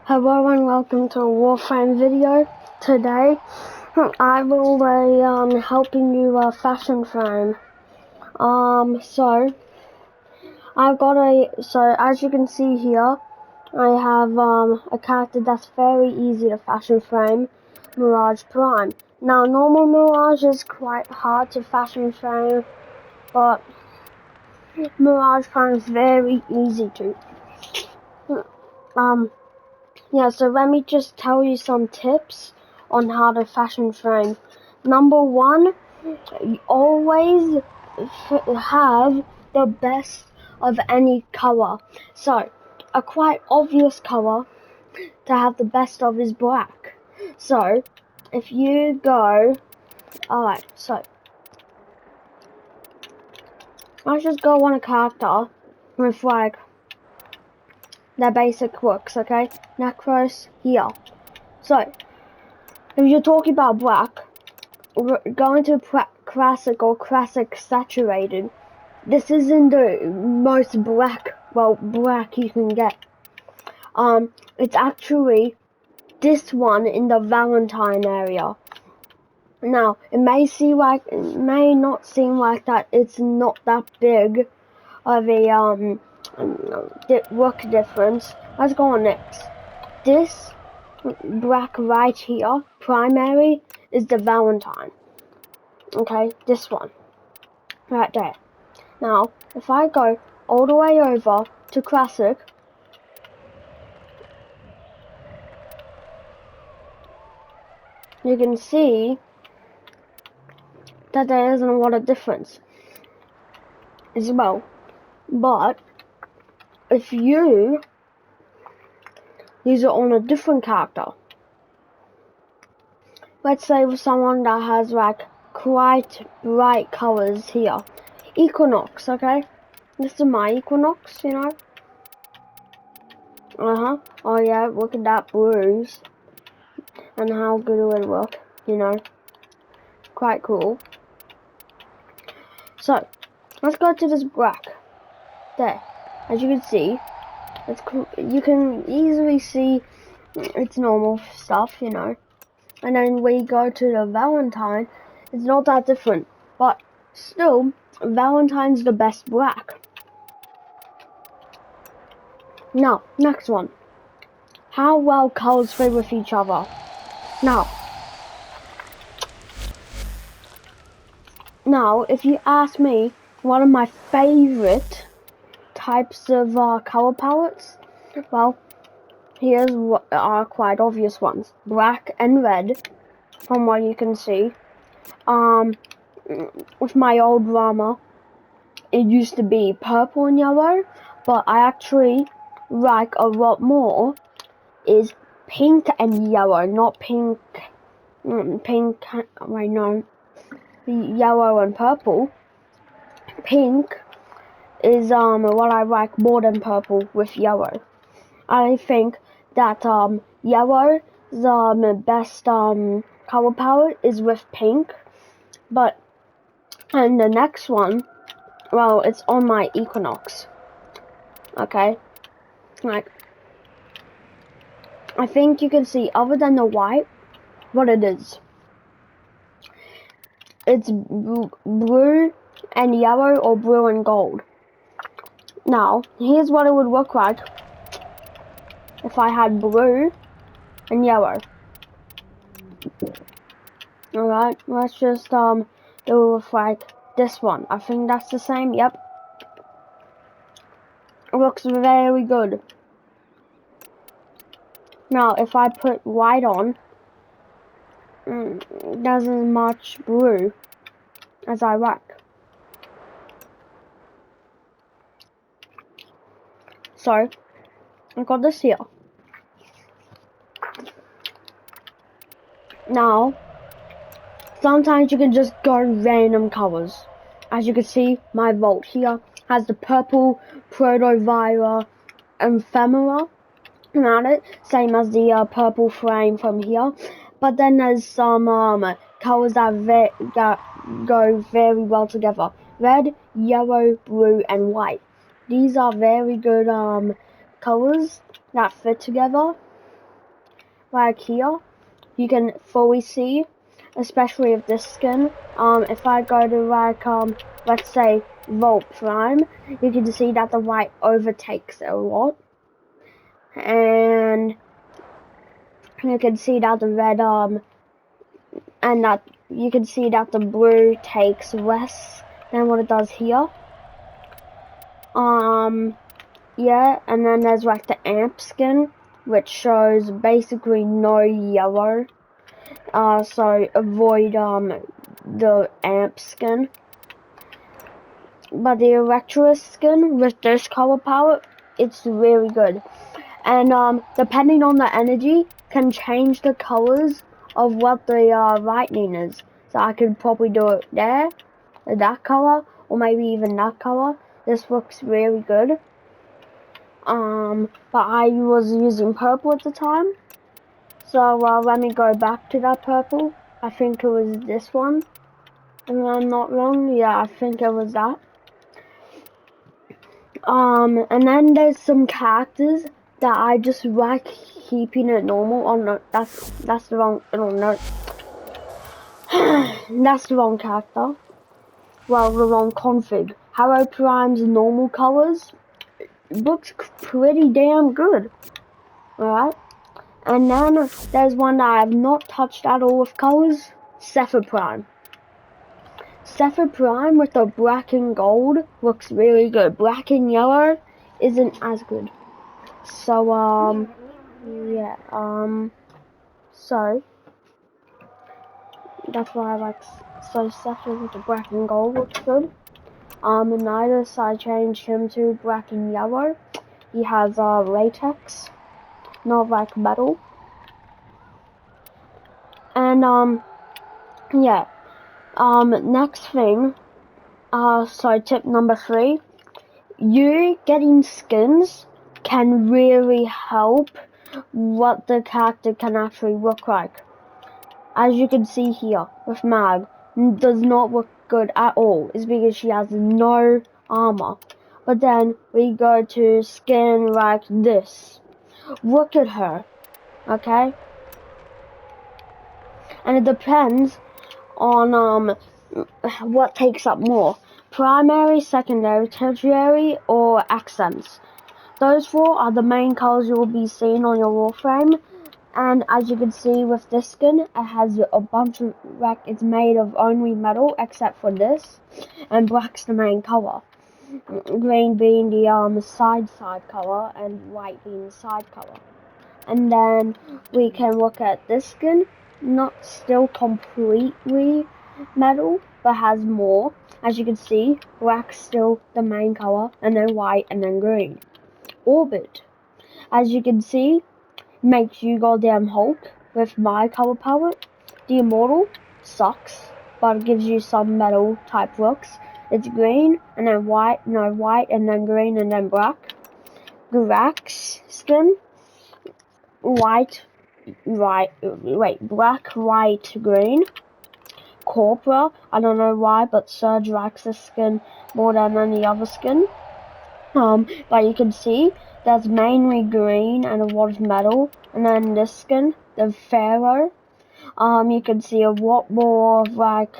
Hello and welcome to a Warframe video. Today I will be helping you fashion frame. So as you can see here, I have a character that's very easy to fashion frame, Mirage Prime. Now normal Mirage is quite hard to fashion frame, but Mirage Prime is very easy to. Yeah, so let me just tell you some tips on how to fashion frame. Number one, you always have the best of any color. So, a quite obvious color to have the best of is black. So, if you go, alright, so, let's just go on a character with like their basic looks, okay? Necros here. So, if you're talking about black, going to classic or classic saturated, this isn't the most black you can get. It's actually this one in the Valentine area. Now, it may not seem like that. It's not that big of a look difference. Let's go on next. This black right here, primary, is the Valentine. Okay, this one. Right there. Now, if I go all the way over to classic, you can see that there isn't a lot of difference as well. But if you use it on a different character, let's say with someone that has like quite bright colors here, Equinox, okay? This is my Equinox, you know? Oh yeah, look at that bruise. And how good it would look, you know? Quite cool. So, let's go to this black. There. As you can see, it's cool. You can easily see it's normal stuff, you know. And then we go to the Valentine, it's not that different. But still, Valentine's the best black. Now, next one. How well colors fit with each other. Now, if you ask me, one of my favorite types of color palettes, well, here's what are quite obvious ones. Black and red, from what you can see. With my old Rama, it used to be purple and yellow, but I actually like a lot more is pink and yellow, not pink, yellow and purple. Pink is what I like more than purple with yellow. I think that yellow's best color palette is with pink, and the next one, well, it's on my Equinox. Okay, like I think you can see other than the white, what it is. It's blue and yellow or blue and gold. Now, here's what it would look like if I had blue and yellow. Alright, let's just do it with like this one. I think that's the same, yep. It looks very good. Now, if I put white on, it doesn't as much blue as I like. So, I got this here. Now, sometimes you can just go random colors. As you can see, my vault here has the purple Protovira Ephemera around it, same as the purple frame from here. But then there's some colors that go very well together. Red, yellow, blue, and white. These are very good colors that fit together. like here, you can fully see, especially with this skin. If I go to like let's say Warframe, you can see that the white overtakes it a lot, and you can see that the red and that you can see that the blue takes less than what it does here. Yeah, and then there's like the amp skin, which shows basically no yellow. So avoid the amp skin. But the Electros skin with this color palette, it's really good. And depending on the energy, can change the colors of what the lightning is. So I could probably do it there, that color, or maybe even that color. This looks really good. But I was using purple at the time. So let me go back to that purple. I think it was this one. If I'm not wrong, yeah, I think it was that. And then there's some characters that I just like keeping it normal. Oh no, that's the wrong. Oh no, that's the wrong character. Well, the wrong config. Hello Prime's normal colors looks pretty damn good. Alright. And then there's one that I have not touched at all with colors. Sepher Prime. Sepher Prime with the black and gold looks really good. Black and yellow isn't as good. So, yeah, so, that's why I like, so Sepher with the black and gold looks good. And Nidus, I changed him to black and yellow. He has, latex, not like metal. And, yeah, next thing, so tip number 3, you getting skins can really help what the character can actually look like. As you can see here with Mag, does not look good at all. It's because she has no armor. But then we go to skin like this. Look at her, okay? And it depends on what takes up more. Primary, secondary, tertiary, or accents. Those 4 are the main colors you will be seeing on your Warframe. And as you can see with this skin, it has a bunch of, like, it's made of only metal except for this. And black's the main color. Green being the side color and white being the side color. And then we can look at this skin, not still completely metal, but has more. As you can see, black's still the main color, and then white, and then green. Orbit, as you can see, makes you goddamn Hulk with my color palette. The Immortal sucks, but it gives you some metal type looks. It's green, and then white, no, white, and then green, and then black. Grax skin, white, black, white, green. Corpora, I don't know why, but Surge likes this skin more than any other skin. But you can see there's mainly green and a lot of metal, and then this skin, the Pharaoh, you can see a lot more of like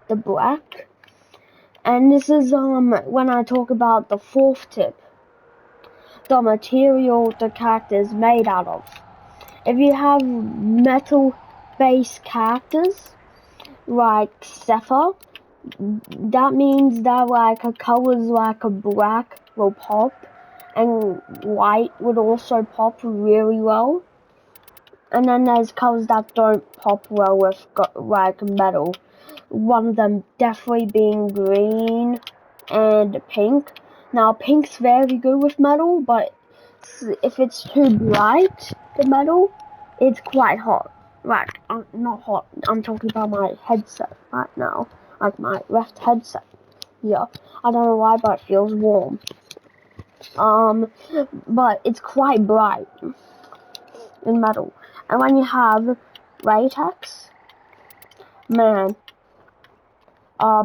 the black. And this is when I talk about the 4th tip, the material the character is made out of. If you have metal-based characters like Sepher, that means that like a colors like a black will pop, and white would also pop really well. And then there's colors that don't pop well with like metal. One of them definitely being green and pink. Now pink's very good with metal, but if it's too bright, the metal, it's quite hot. Like, not hot, I'm talking about my headset right now. Like my left headset. Yeah, I don't know why, but it feels warm. But it's quite bright in metal. And when you have latex, man,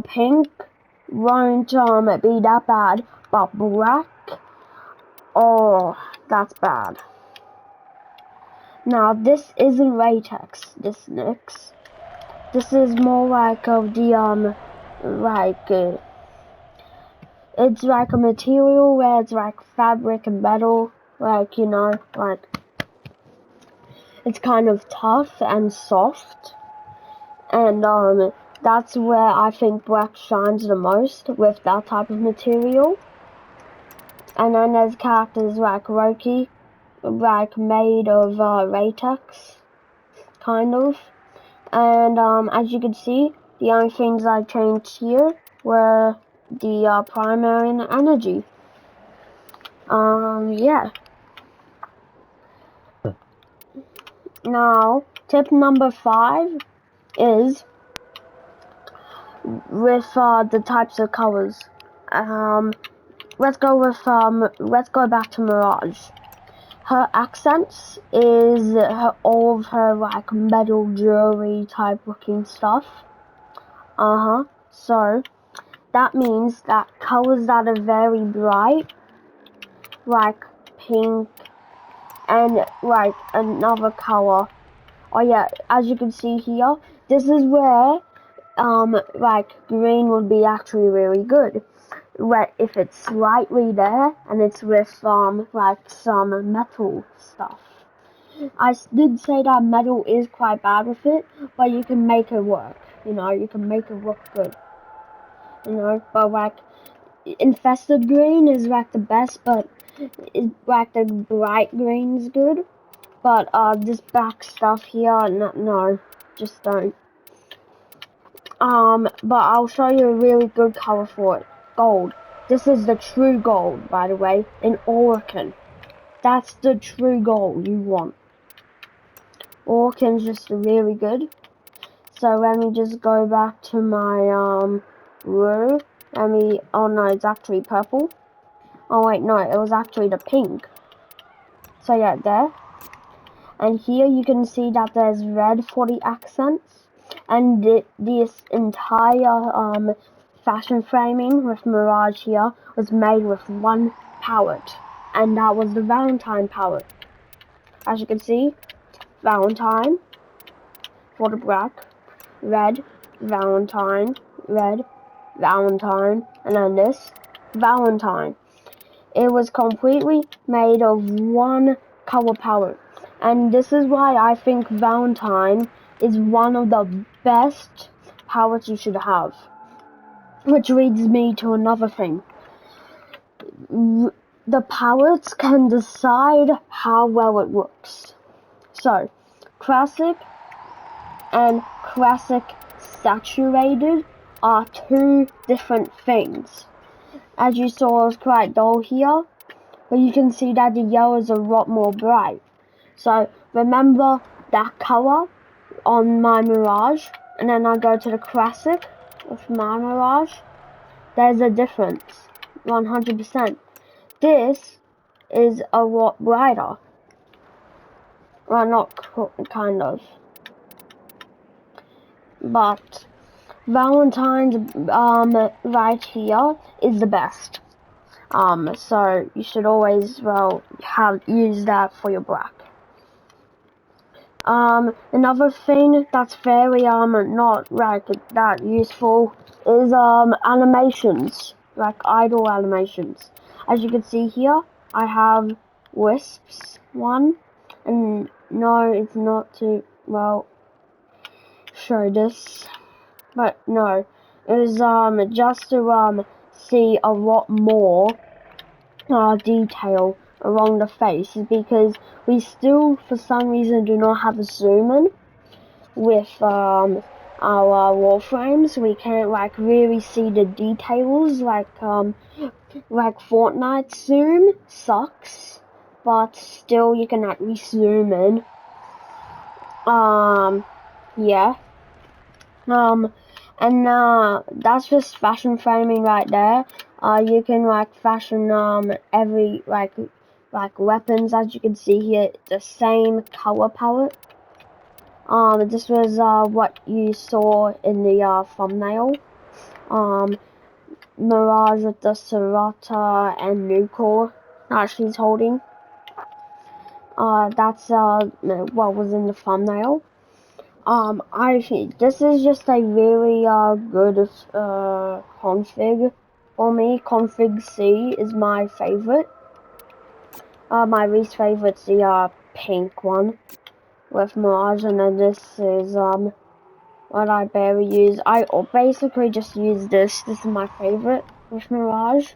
pink won't be that bad, but black, oh, that's bad. Now this isn't latex, this Nix. This is more like of the it's like a material where it's like fabric and metal, like, you know, like it's kind of tough and soft, and that's where I think black shines the most, with that type of material. And then there's characters like Loki, like made of latex, kind of. And as you can see, the only things I changed here were the primary and energy. Yeah. Now, tip number 5 is with the types of colors. Let's go back to Mirage. Her accents is all of her like metal jewelry type looking stuff. So that means that colors that are very bright, like pink and like another color. Oh yeah, as you can see here, this is where like green would be actually really good. Where if it's slightly there and it's with like some metal stuff. I did say that metal is quite bad with it, but you can make it work. You know, you can make it look good. You know, but like infested green is like the best, but like the bright green's good. But this back stuff here, no, just don't. But I'll show you a really good color for it. Gold. This is the true gold, by the way, in Oregon. That's the true gold you want. Oregon's just really good. So let me just go back to my row. Oh no, it's actually purple. Oh wait, no, it was actually the pink. So yeah, there. And here you can see that there's red for the accents. And this entire fashion framing with Mirage here was made with one palette. And that was the Valentine palette. As you can see, Valentine for the black, red, Valentine, red, Valentine, and then this, Valentine. It was completely made of one color palette. And this is why I think Valentine is one of the best palettes you should have. Which leads me to another thing. The palettes can decide how well it looks. So, classic and classic saturated are two different things. As you saw, it was quite dull here, but you can see that the yellow is a lot more bright. So remember that color on my Mirage, and then I go to the classic of my Mirage. There's a difference, 100%. This is a lot brighter. Well, not kind of. But Valentine's right here is the best. So you should always use that for your black. Another thing that's very not like that useful is animations, like idle animations. As you can see here, I have Wisps one, and no, it's not to show this, but no, it was just to see a lot more detail along the face, because we still for some reason do not have a zoom in with our Warframes. We can't like really see the details like Fortnite zoom sucks, but still you can at least zoom in. Yeah. And that's just fashion framing right there. You can like fashion every like weapons, as you can see here, the same color palette. This was what you saw in the thumbnail. Mirage with the Serata and Nucor that she's holding. That's what was in the thumbnail. This is just a really good config for me. Config C is my favorite. My least favorite's the pink one with Mirage, and then this is what I barely use. I basically just use this. This is my favorite with Mirage.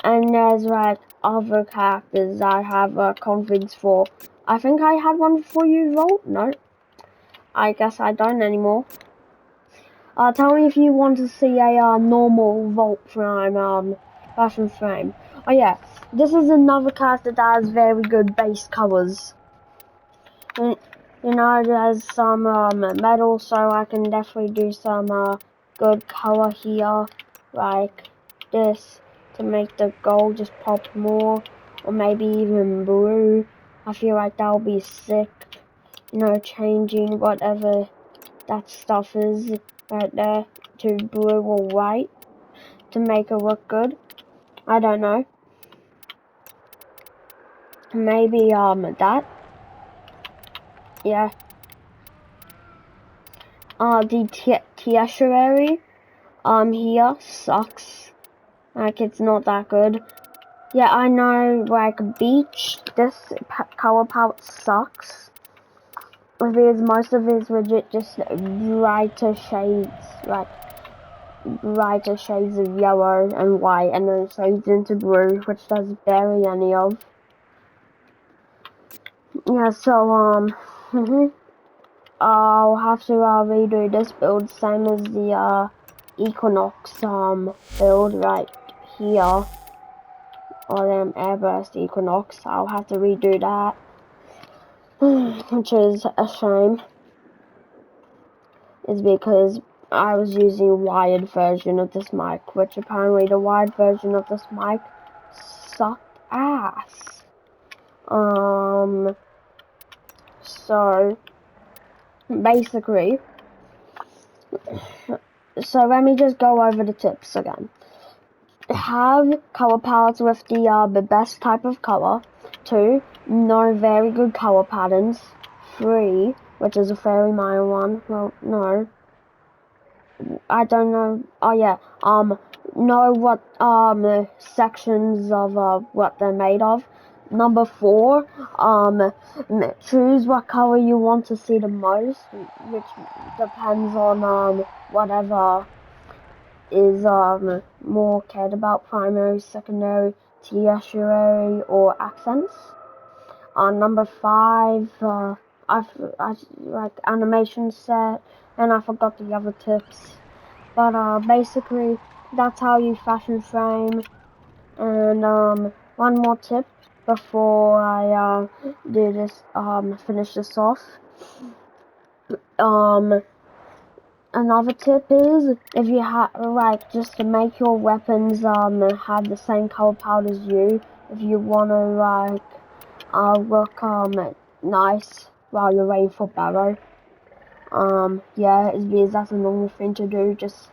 And there's like other characters I have configs for. I think I had one for you, Volt. No, I guess I don't anymore. Tell me if you want to see a normal Warframe fashion frame. Oh yeah, this is another character that has very good base colors. And, you know, there's some metal, so I can definitely do some good color here, like this, to make the gold just pop more, or maybe even blue. I feel like that'll be sick. You know, changing whatever that stuff is right there to blue or white to make it look good. I don't know. Maybe that. Yeah. The tertiary here sucks. Like, it's not that good. Yeah, I know, like, beach, this color palette sucks. Because most of it is legit just brighter shades, like, brighter shades of yellow and white, and then it shades into blue, which does barely any of. Yeah, so, I'll have to redo this build, same as the Equinox build right here, or Airburst Equinox. I'll have to redo that, which is a shame. Is because I was using a wired version of this mic, which apparently the wired version of this mic sucked ass. So basically, so let me just go over the tips again. Have color palettes with the best type of color. 2, no very good color patterns. 3, which is a very minor one. Well, no, I don't know. Oh yeah. Know what sections of what they're made of. Number 4, choose what color you want to see the most, which depends on whatever is more cared about: primary, secondary, tertiary, or accents. Number 5, I like animation set, and I forgot the other tips. But basically, that's how you fashion frame. And one more tip before I do this, finish this off. Another tip is, if you have, like, just to make your weapons have the same color palette as you, if you want to, like, look nice while you're waiting for barrow. Yeah, it's because that's a normal thing to do, just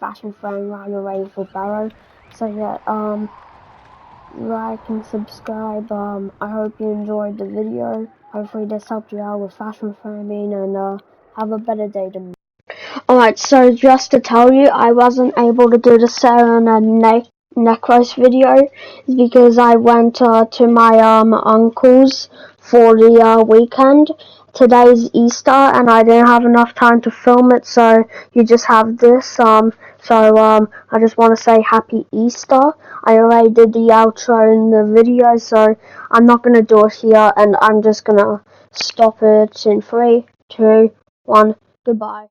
fashion frame while you're waiting for barrow. So yeah, like and subscribe. I hope you enjoyed the video. Hopefully this helped you out with fashion framing, and have a better day than me. Alright, so just to tell you, I wasn't able to do the Sarah and Necros video because I went to my uncle's for the weekend. Today's Easter, and I didn't have enough time to film it, so you just have this. I just want to say Happy Easter. I already did the outro in the video, so I'm not gonna do it here, and I'm just gonna stop it in 3, 2, 1. Goodbye.